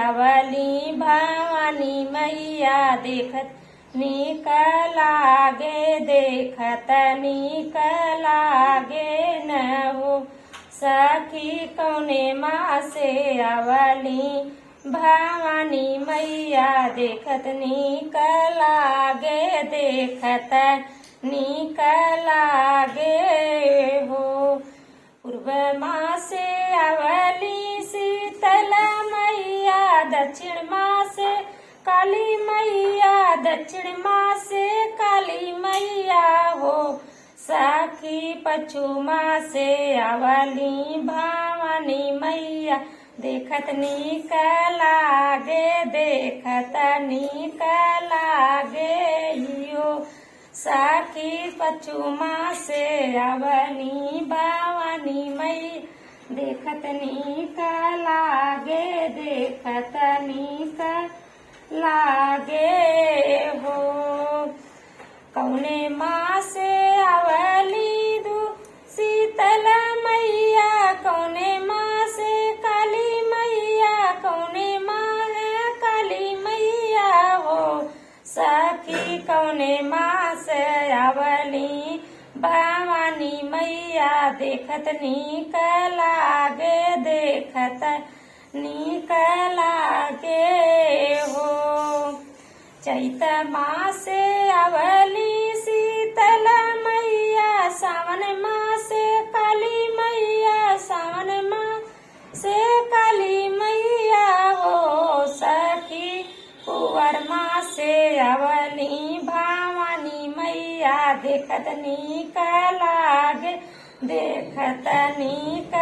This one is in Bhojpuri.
आवली भवानी मैया देखत नीक लागे देखत नीक लागे न हो। सखी कौने माँ से आवली भवानी मैया देखत नीक लागे देखत नीक लागे हो। पूर्व माँ से आवली शीतल मैया दक्षिण माँ से काली मैया दक्षिण माँ से काली मैया हो। सखी पश्चिम माँ से आवली भवानी मैया देखत नीक लागे देखत नीक लागे हो। सखी पश्चिम माँ से आवली भवानी मैया देखत नीक लागे देखत नीक लागे हो। कौने माँ से आवली दू शीतल मैया कौने माँ से काली मैया कौने माँ है काली मैया हो। सखी कौने माँ से आवली भवानी मैया देखत नीक लागे देखत नीक लागे हो। चैत माँ से आवली शीतल मैया सावन माँ से काली मैया सावन माँ से काली मैया हो। सखी कुंवर माँ से आवली भवानी मैया देखत नीक लागे देखत नीक